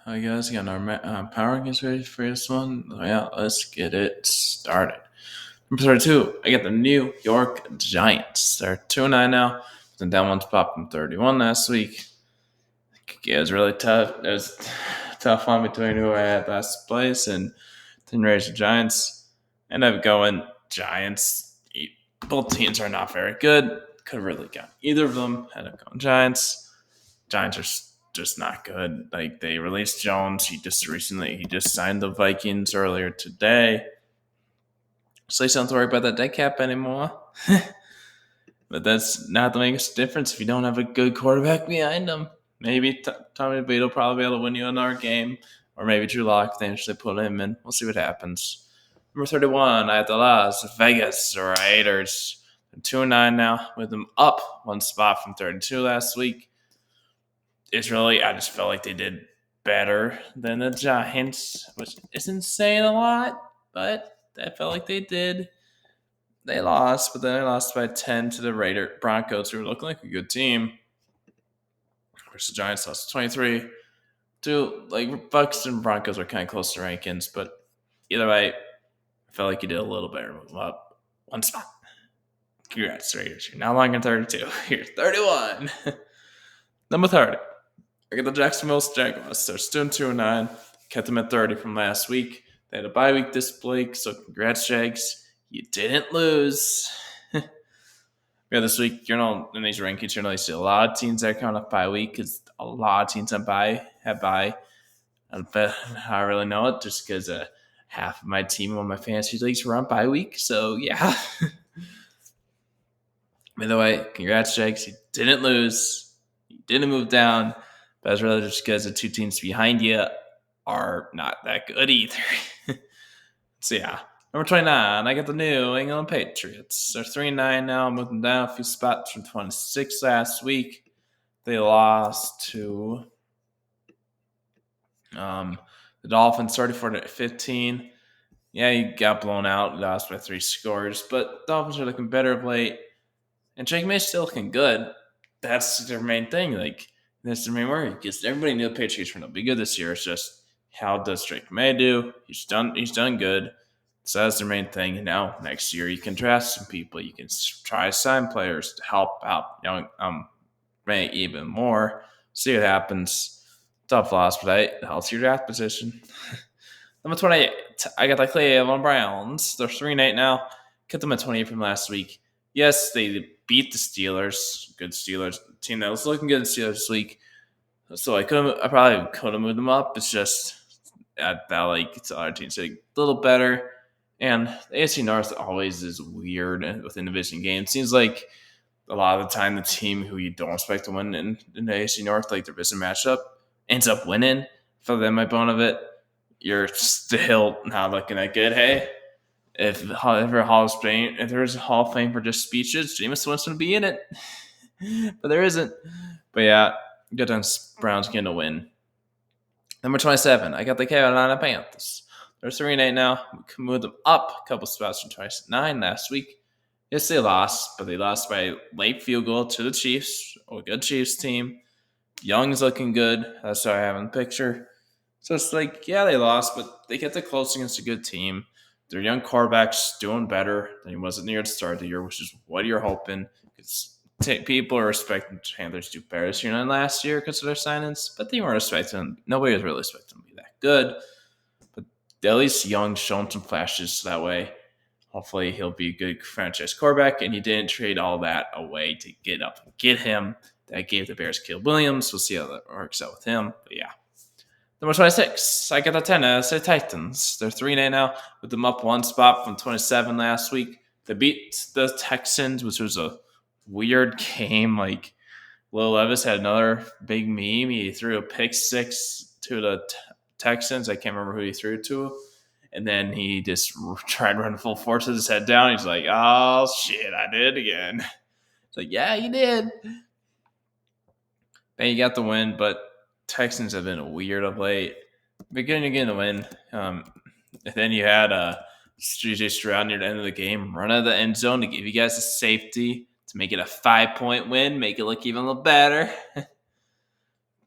Hi guys, got our power rankings ready for this one. Oh, yeah, let's get it started. Number 32, I got the New York Giants. They're 2-9 now. Then down one spot from 31 last week. Yeah, it was really tough. It was a tough one between who I had last place and then raised the Giants. Ended up going Giants. Both teams are not very good. Could have really got either of them. Ended up going Giants. Giants are just not good. Like they released Jones. He just signed the Vikings earlier today. So they don't have to worry about that dead cap anymore. But that's not the biggest difference if you don't have a good quarterback behind them. Maybe Tommy DeVito will probably be able to win you another game, or maybe Drew Lock. They actually put him in. We'll see what happens. Number 31, I have the Las Vegas Raiders. They're 2-9 now, with them up one spot from 32 last week. I just felt like they did better than the Giants, which isn't saying a lot, but I felt like they did. They lost, but then they lost by 10 to the Broncos, who were looking like a good team. Of course, the Giants lost 23 to, Bucks and Broncos are kind of close to rankings, but either way, I felt like you did a little better. Move up one spot. Congrats, Raiders. You're now longer than 32. You're 31. Number 30. I got the Jacksonville Jaguars. They're still 2-9. Kept them at 30 from last week. They had a bye week this week, so congrats, Jags. You didn't lose. This week, in these rankings, you see a lot of teams that are coming up bye week because a lot of teams have bye. I really know it just because half of my team on my fantasy leagues were on bye week. So, yeah. By the way, congrats, Jags. You didn't lose. You didn't move down. But it's really just because the two teams behind you are not that good either. So, yeah. Number 29, I got the New England Patriots. They're 3-9 now, moving down a few spots from 26 last week. They lost to the Dolphins 34-15. Yeah, you got blown out, lost by 3 scores, but the Dolphins are looking better of late. And Drake May's still looking good. That's their main thing. That's their main worry. Because everybody knew the Patriots were going to be good this year. It's just, how does Drake May do? He's done good. So that's their main thing. And now next year you can draft some people. You can try to sign players to help out May even more. See what happens. Tough loss, but it helps your draft position. Number 28, I got the Cleveland Browns. They're 3-8 now. Kept them at 28 from last week. Yes, they beat the Steelers. Good Steelers team that was looking good in Steelers this week. So I probably could have moved them up. It's just I felt like it's other teams a little better. And the AFC North always is weird within division games. Seems like a lot of the time the team who you don't expect to win in the AFC North, like their division matchup, ends up winning. For them, my bone of it, you're still not looking that good. Hey, if there's a Hall of Fame for just speeches, Jameis Winston would be in it. But there isn't. But yeah, good on Browns getting a win. Number 27, I got the Carolina Panthers. They're 3-8 now. We can move them up a couple spots from 29 last week. Yes, they lost, but they lost by a late field goal to the Chiefs, a good Chiefs team. Young's looking good. That's what I have in the picture. So it's like, yeah, they lost, but they kept it close against a good team. Their young quarterback's doing better than he was at the start of the year, which is what you're hoping. Because people are expecting the Panthers to do better this year than last year because of their signings, but they weren't expecting them. Nobody was really expecting them to be that good. But at least Young's shown some flashes so that way. Hopefully he'll be a good franchise quarterback, and he didn't trade all that away to get up and get him. That gave the Bears Caleb Williams. We'll see how that works out with him. But yeah. Number 26, I got the Tennessee Titans. They're 3-8 now, with them up one spot from 27 last week. They beat the Texans, which was a weird game. Like, Will Levis had another big meme. He threw a pick six to the Texans. I can't remember who he threw it to. And then he just tried to run full force with his head down. He's like, oh, shit, I did it again. It's like, yeah, you did. And you got the win, but Texans have been weird of late. Beginning to get the win. And then you had J.J. Stroud near the end of the game run out of the end zone to give you guys a safety to make it a 5-point win, make it look even a little better.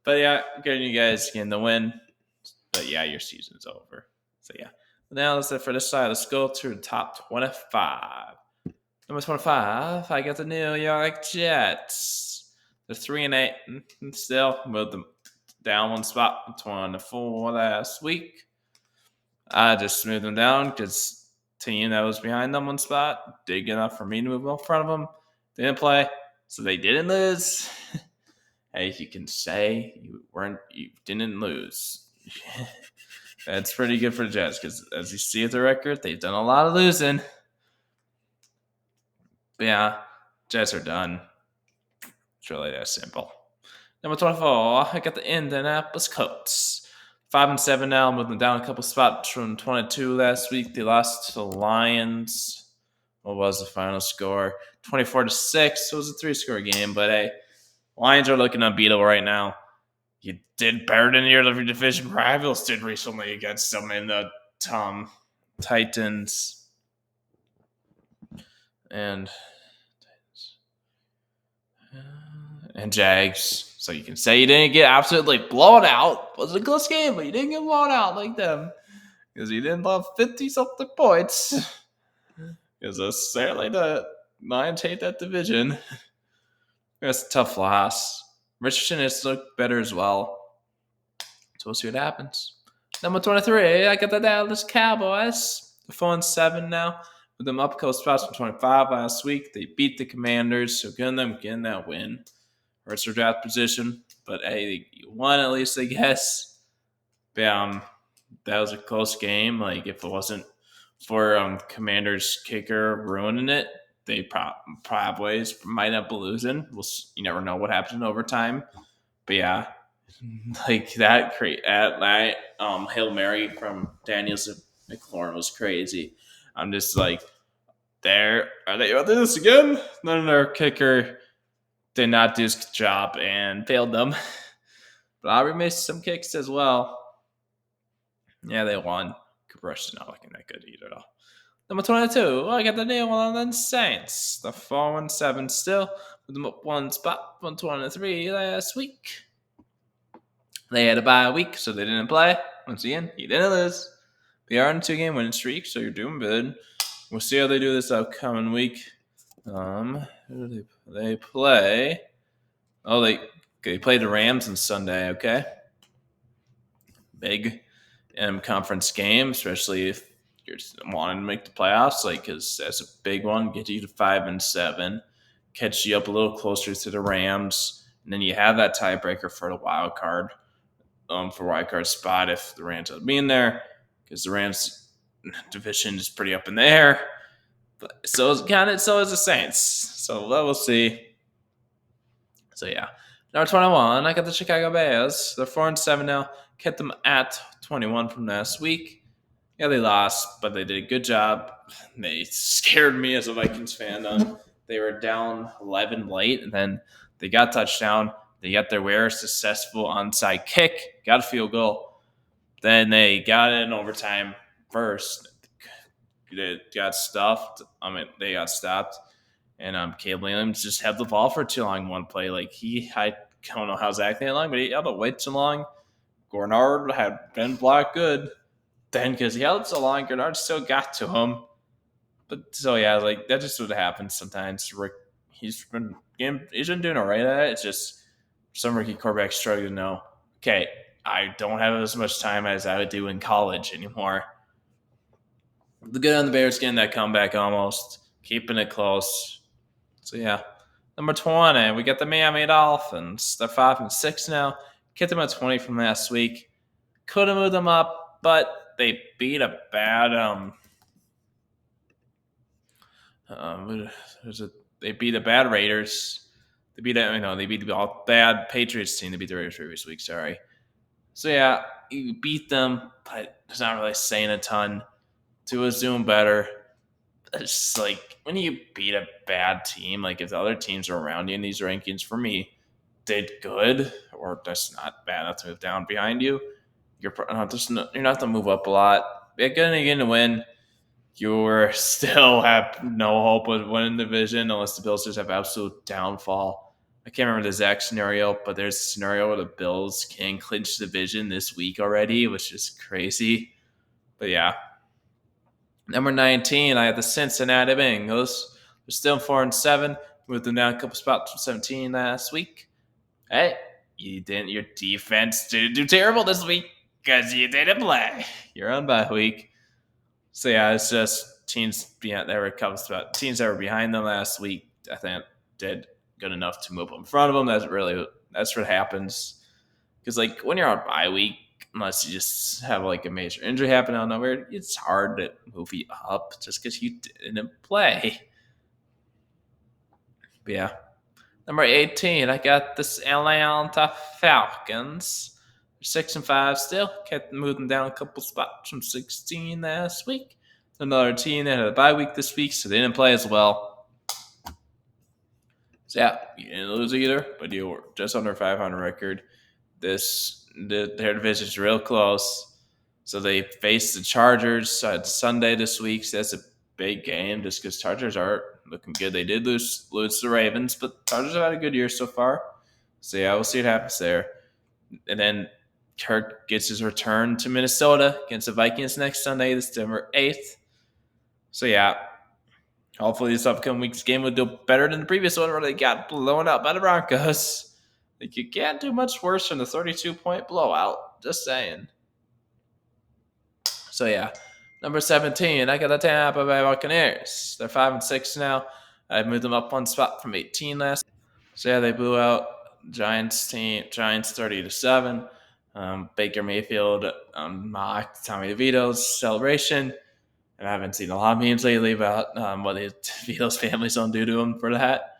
But yeah, getting you guys getting the win. but yeah, your season's over. So yeah. Now that's it for this side. Let's go to the top 25. Number 25, I got the New York Jets. They're 3-8, and still moved them down one spot, 24 last week. I just moved them down because team that was behind them one spot did good enough for me to move in front of them. They didn't play, so they didn't lose. Hey, you can say you didn't lose. That's pretty good for the Jets because, as you see at the record, they've done a lot of losing. But yeah, Jets are done. It's really that simple. Number 24, I got the Indianapolis Colts. 5-7 now, moving down a couple spots from 22 last week. They lost to the Lions. What was the final score? 24-6. It was a 3-score game, but hey, Lions are looking unbeatable right now. You did better than your division rivals did recently against them in the Titans and Jags. So you can say you didn't get absolutely blown out. It was a close game, but you didn't get blown out like them because you didn't have 50-something points. Because necessarily the Lions hate that division. That's a tough loss. Richardson has looked better as well. So we'll see what happens. Number 23, I got the Dallas Cowboys. They're 4-7 now. With them up close spots from 25 last week. They beat the Commanders, so good on them getting that win. Hurts their draft position, but hey, you won at least, I guess. But, that was a close game. Like, if it wasn't for Commanders kicker ruining it, they probably might have been losing. You never know what happens in overtime. But yeah, like that Hail Mary from Daniels McLaurin was crazy. I'm just like, are they do this again? None of their kicker did not do his job and failed them. But Aubrey missed some kicks as well. Yeah, they won. Cooper Rush is not looking that good either, though. Number 22, I got the New Orleans Saints. The 4-7 still, with them up one spot, 123 last week. They had a bye week, so they didn't play. Once again, you didn't lose. They are on a 2-game winning streak, so you're doing good. We'll see how they do this upcoming week. Who do they play? Oh, they play the Rams on Sunday, okay? Big conference game, especially if you're wanting to make the playoffs, because that's a big one. Get you to 5-7, catch you up a little closer to the Rams, and then you have that tiebreaker for the wild card, for wild card spot if the Rams end up being there, because the Rams division is pretty up in the air. But so is the Saints. So we'll see. So yeah. Number 21, I got the Chicago Bears. They're 4-7 now. Kept them at 21 from last week. Yeah, they lost, but they did a good job. They scared me as a Vikings fan. They were down 11 late, and then they got a touchdown. They got their very successful onside kick, got a field goal. Then they got it in overtime first. They got stuffed. They got stopped. And Caleb Williams just held the ball for too long one play. I don't know how exactly long, but he held it way too long. Gurnard had been blocked good. Then because he held it so long, Gurnard still got to him. But so yeah, that just would happen sometimes. He's been doing all right at it. It's just some rookie quarterbacks struggle to know, okay, I don't have as much time as I would do in college anymore. The good on the Bears getting that comeback almost, keeping it close. So yeah, number 20, we got the Miami Dolphins. They're 5-6 now. Kept them at 20 from last week. Could have moved them up, but they beat a bad they beat a bad Raiders. They beat a bad Patriots team. They beat the Raiders previous week. Sorry. So yeah, you beat them, but it's not really saying a ton. Tua's doing better. It's when you beat a bad team, if the other teams are around you in these rankings, for me, did good, or that's not bad enough to move down behind you, you're not to move up a lot. You're going to win. You still have no hope of winning the division unless the Bills just have absolute downfall. I can't remember the exact scenario, but there's a scenario where the Bills can clinch the division this week already, which is crazy. But yeah. Number 19, I have the Cincinnati Bengals. They're still 4-7. Moved them down a couple spots from 17 last week. Hey, you didn't. Your defense didn't do terrible this week because you didn't play. You're on bye week. So yeah, it's just teams behind. There were a couple spots. Teams that were behind them last week, I think, did good enough to move up in front of them. That's what happens. Because like when you're on bye week, unless you just have like a major injury happen out of nowhere, it's hard to move you up just because you didn't play. But yeah. Number 18, I got this Atlanta Falcons. They're 6-5 still. Kept moving down a couple spots from 16 last week. Another team that had a bye week this week, so they didn't play as well. So yeah, you didn't lose either, but you were just under 500 record. Their division's real close. So they face the Chargers on Sunday this week. So that's a big game just because Chargers are looking good. They did lose the Ravens, but Chargers have had a good year so far. So yeah, we'll see what happens there. And then Kirk gets his return to Minnesota against the Vikings next Sunday, December 8th. So yeah, hopefully this upcoming week's game will do better than the previous one where they got blown out by the Broncos. Like you can't do much worse than a 32-point blowout. Just saying. So yeah, number 17, I got the Tampa Bay Buccaneers. They're 5-6 now. I moved them up one spot from 18 last. So yeah, they blew out Giants 30-7. Baker Mayfield mocked Tommy DeVito's celebration. And I haven't seen a lot of memes lately about what the DeVito's family's gonna do to him for that.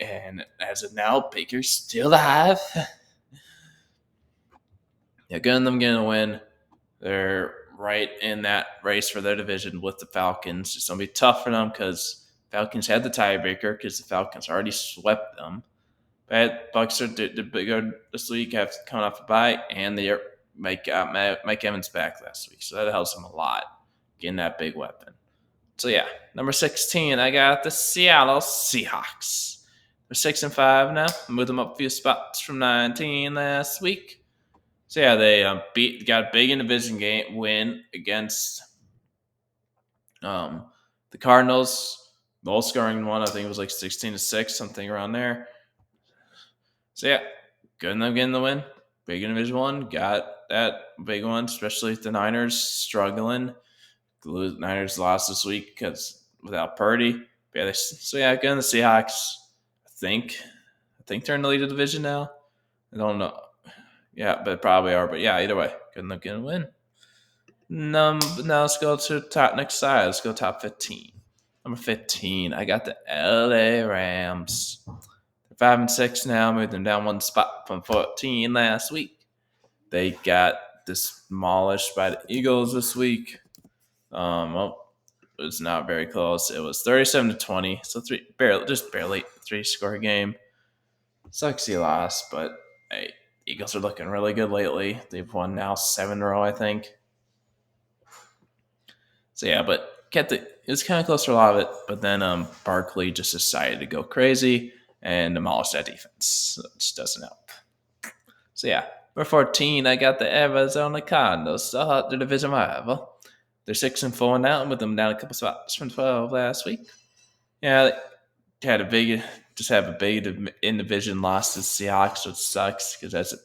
And as of now, Baker's still alive. Yeah, good on them getting a win. They're right in that race for their division with the Falcons. It's going to be tough for them because Falcons had the tiebreaker because the Falcons already swept them. But Bucks are bigger this week after coming off a bye, and they Mike Evans back last week. So that helps them a lot, getting that big weapon. So yeah, number 16, I got the Seattle Seahawks. They're 6-5 now. Moved them up a few spots from 19 last week. So yeah, they got a big in division game win against the Cardinals. Low scoring one, I think it was like 16-6, something around there. So yeah, good enough getting the win. Big in division one, got that big one, especially with the Niners struggling. The Niners lost this week because without Purdy. Yeah, so yeah, good in the Seahawks. I think they're in the lead of the division now. I don't know. Yeah, but probably are. But yeah, either way, good enough getting a win. Now let's go to top next side. Let's go top 15. Number 15, I got the LA Rams. They're 5-6 now. Moved them down one spot from 14 last week. They got demolished by the Eagles this week. It was not very close. It was 37-20. So barely 3-score game. Sucks he lost, but hey, Eagles are looking really good lately. They've won now 7 in a row, I think. So yeah, but it was kind of close for a lot of it. But then Barkley just decided to go crazy and demolish that defense. It just doesn't help. So yeah, for 14, I got the Arizona Cardinals. Still hot their division rival. They're 6-4 now, with them down a couple spots from 12 last week. Yeah, they had a big in division loss to Seahawks, which sucks because that's a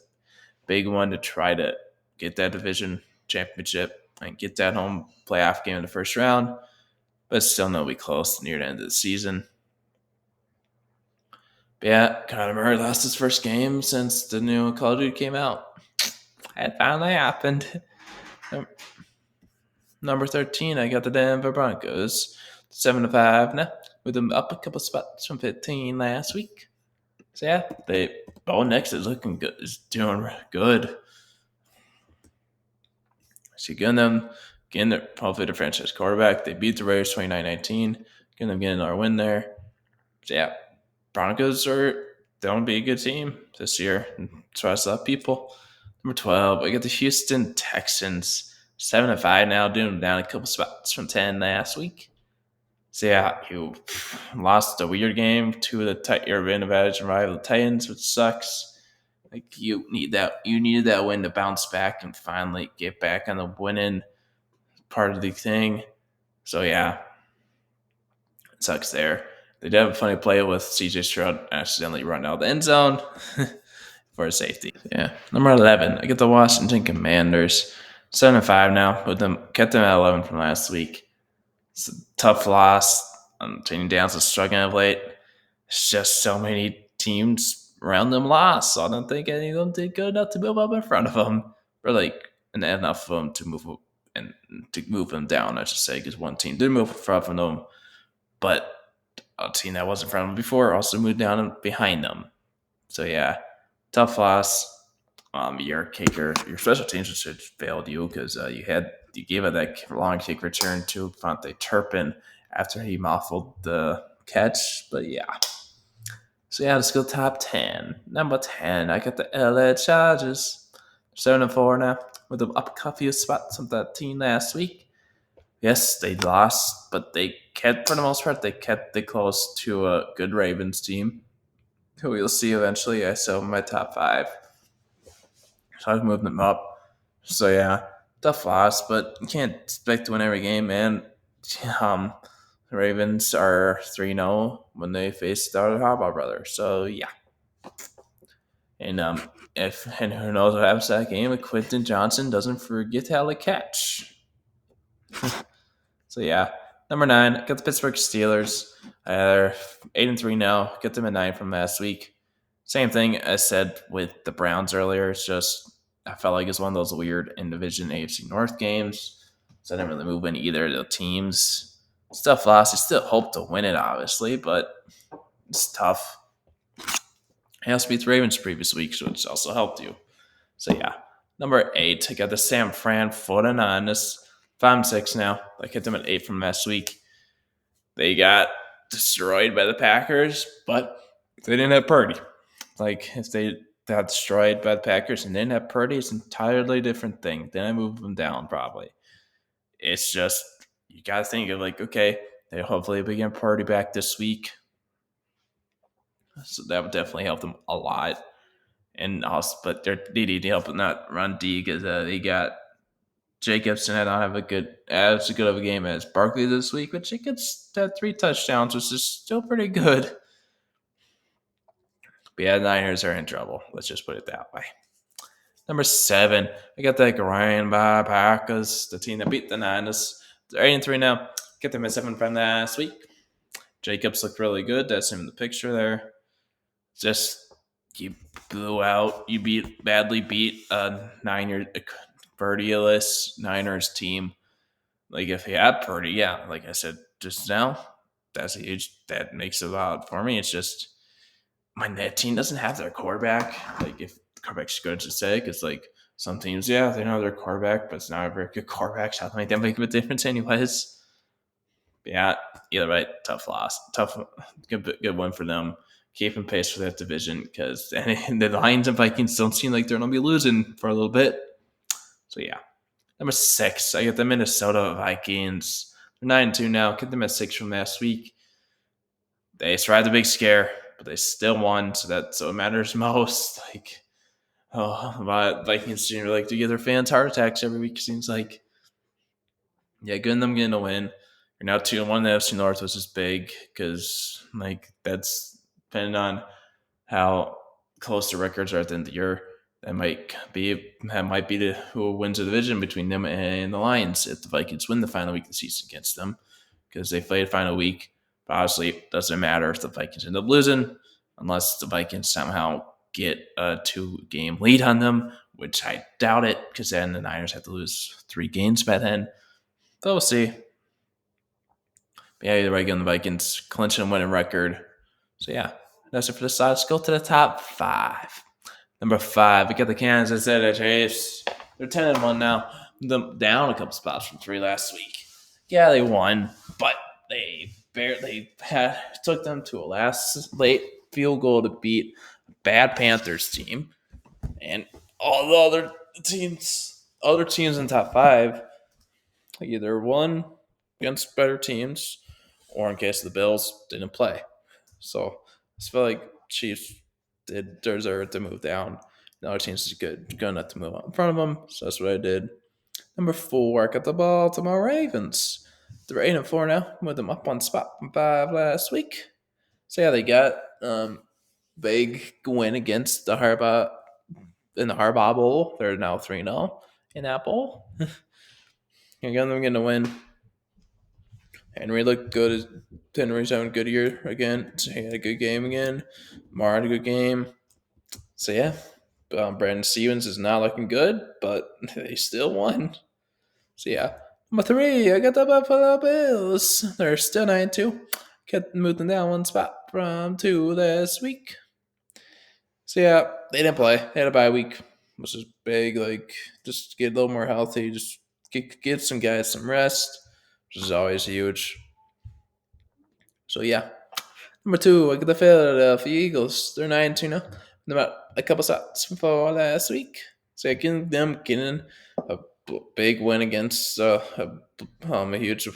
big one to try to get that division championship and get that home playoff game in the first round. But still, no, be close near the end of the season. But yeah, Kyler Murray lost his first game since the new Call of Duty came out. It finally happened. Number 13, I got the Denver Broncos. 7-5 now, with them up a couple spots from 15 last week. So yeah, Bo Nix is looking good. Is doing good. So getting them hopefully the franchise quarterback. They beat the Raiders 29-19. Getting them getting our win there. So yeah, Broncos are going to be a good team this year. Trust a lot of people. Number 12, I got the Houston Texans. 7-5 now, doing them down a couple spots from 10 last week. So yeah, you lost a weird game to the your win advantage and rival Titans, which sucks. Like you needed that win to bounce back and finally get back on the winning part of the thing. So yeah, it sucks there. They did have a funny play with CJ Stroud accidentally run out of the end zone for a safety. Yeah, number 11. I get the Washington Commanders, 7-5 now. With them kept them at 11 from last week. It's a tough loss. Training Downs is struggling of late. It's just so many teams around them lost. So I don't think any of them did good enough to move up in front of them, or like and enough of them to move up and to move them down. I should say, because one team did move in front of them, but a team that was in front of them before also moved down and behind them. So yeah, tough loss. Your kicker, your special teams should failed you because you gave it that long kick return to Fonte Turpin after he muffled the catch. But yeah, so yeah, let's go top 10. Number 10, I got the LA Chargers, 7-4 now with the up a few spots of that team last week. Yes, they lost, but they kept for the most part. They kept it close to a good Ravens team, who we'll see eventually. I saw my top 5. So I've moved them up. So yeah, tough loss, but you can't expect to win every game, man. Um, the Ravens are 3-0 when they face the Harbaugh brothers. So yeah, and and who knows what happens to that game if Quentin Johnson doesn't forget how to catch. So yeah, number 9, got the Pittsburgh Steelers. They're 8-3 now. Get them at 9 from last week. Same thing I said with the Browns earlier. It's just I felt like it's one of those weird in division AFC North games. So I didn't really move in either of the teams. Stuff lost. I still hope to win it, obviously, but it's tough. I also beat the Ravens previous week, which also helped you. So yeah, number 8, I got the San Fran 49ers. 5-6 now. I kept them at 8 from last week. They got destroyed by the Packers, but they didn't have Purdy. Like if they got destroyed by the Packers and didn't have Purdy, it's an entirely different thing. Then I move them down probably. It's just you gotta think of like, okay, they hopefully begin Purdy back this week. So that would definitely help them a lot. And also, but they need help not run D because they got Jacobson. I don't have as good of a game as Barkley this week, but Jacobs had 3 touchdowns, which is still pretty good. But yeah, the Niners are in trouble. Let's just put it that way. Number 7, I got the Green Bay Packers, the team that beat the Niners. They're 8-3 now. Get them at 7 from last week. Jacobs looked really good. That's him in the picture there. Just you badly beat a Niners Purdy-less Niners team. Like if he had Purdy, yeah, like I said just now, that makes it a lot for me. It's just that team doesn't have their quarterback. Like if the quarterback's good to say, because like some teams, yeah, they know their quarterback, but it's not a very good quarterback. So I think that make a difference anyways. But yeah, either way, tough loss, good win for them. Keeping pace for that division because the Lions and Vikings don't seem like they're gonna be losing for a little bit. So yeah, number 6, I got the Minnesota Vikings. They're 9-2 now. Get them at 6 from last week. They survived the big scare, but they still won, so it matters most. Like, my Vikings seem to like to give their fans heart attacks every week. Seems like, yeah, good in them getting a win. You're now 2-1 in the FC North, which is big because like that's depending on how close the records are at the end of the year. That might be who wins the division between them and the Lions if the Vikings win the final week of the season against them because they played final week. But obviously, it doesn't matter if the Vikings end up losing unless the Vikings somehow get a 2-game lead on them, which I doubt it because then the Niners have to lose 3 games by then. But we'll see. But yeah, either way, again, the Vikings clinching a winning record. So yeah, that's it for this side. Let's go to the top 5. Number 5, we got the Kansas City Chiefs. They're 10-1 now. Them down a couple spots from 3 last week. Yeah, they won, but they barely took them to a late field goal to beat a bad Panthers team. And all the other teams in top 5, either won against better teams or in case the Bills didn't play. So I just feel like Chiefs did deserve to move down. The other teams is good enough to move up in front of them. So that's what I did. Number 4, I got the Baltimore Ravens. They're 8-4 now, with them up on spot 5 last week. So yeah, they got big win against the Harbaugh in the Harbaugh Bowl. They're now 3-0 in that bowl. Again, they're going to win. Henry looked good. Henry's having a good year again. So he had a good game again. Mar had a good game. So yeah, Brandon Stevens is not looking good, but they still won. So yeah, number 3, I got the Buffalo Bills. They're still 9-2. Kept moving down one spot from 2 this week. So yeah, they didn't play. They had a bye week, which is big. Like, just get a little more healthy. Just get some guys some rest, which is always huge. So yeah, number 2, I got the Philadelphia Eagles. They're 9-2 now. They're about a couple shots for last week. So yeah, getting a big win against a huge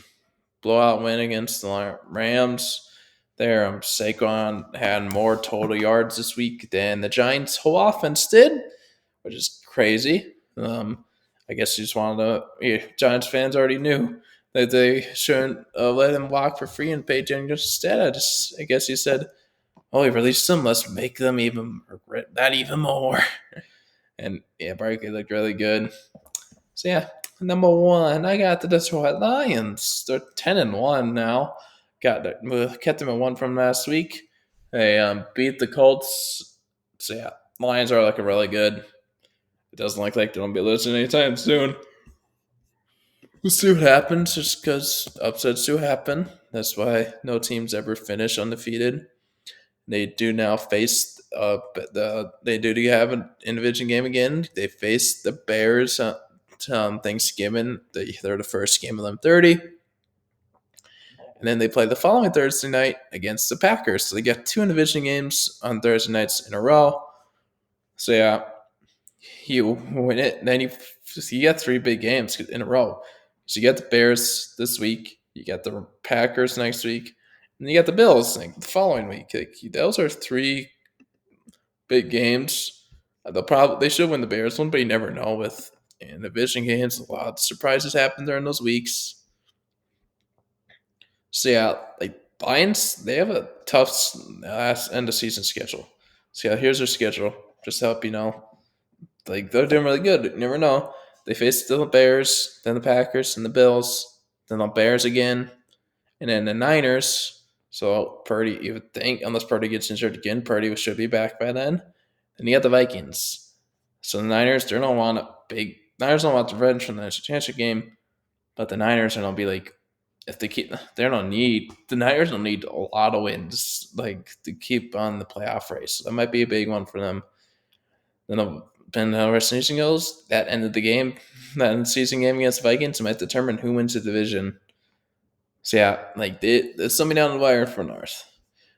blowout win against the Rams. There, Saquon had more total yards this week than the Giants' whole offense did, which is crazy. I guess you just wanted to. Yeah, Giants fans already knew that they shouldn't let him walk for free and pay Daniels instead. I guess he said, "Oh, we released them. Let's make them even regret that even more." And yeah, Barkley looked really good. So yeah, number 1, I got the Detroit Lions. They're 10-1 now. Kept them at 1 from last week. They beat the Colts. So yeah, Lions are looking really good. It doesn't look like they'll be losing anytime soon. We'll see what happens, just because upsets do happen. That's why no teams ever finish undefeated. They do now face they do have an individual game again. They face the Bears on Thanksgiving. They're the first game of them 30. And then they play the following Thursday night against the Packers. So they get 2 individual games on Thursday nights in a row. So yeah, you win it. Then you get 3 big games in a row. So you get the Bears this week. You get the Packers next week. And you got the Bills the following week. Those are 3 big games. They should win the Bears one, but you never know with division games. A lot of surprises happen during those weeks. So yeah, like Lions, they have a tough last end of season schedule. So yeah, here's their schedule. Just to help you know. Like, they're doing really good. You never know. They face the Bears, then the Packers, and the Bills, then the Bears again, and then the Niners. So Purdy, you would think, unless Purdy gets injured again, Purdy should be back by then. And you got the Vikings. So the Niners, they don't want Niners don't want the revenge from the championship game, but the Niners are gonna be like, if they keep, the Niners don't need a lot of wins like to keep on the playoff race. So that might be a big one for them. Then depending on how the rest of the season goes, that ended the game. That end of the season game against the Vikings might determine who wins the division. So yeah, like there's something down the wire for North.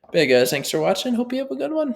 But hey guys, thanks for watching. Hope you have a good one.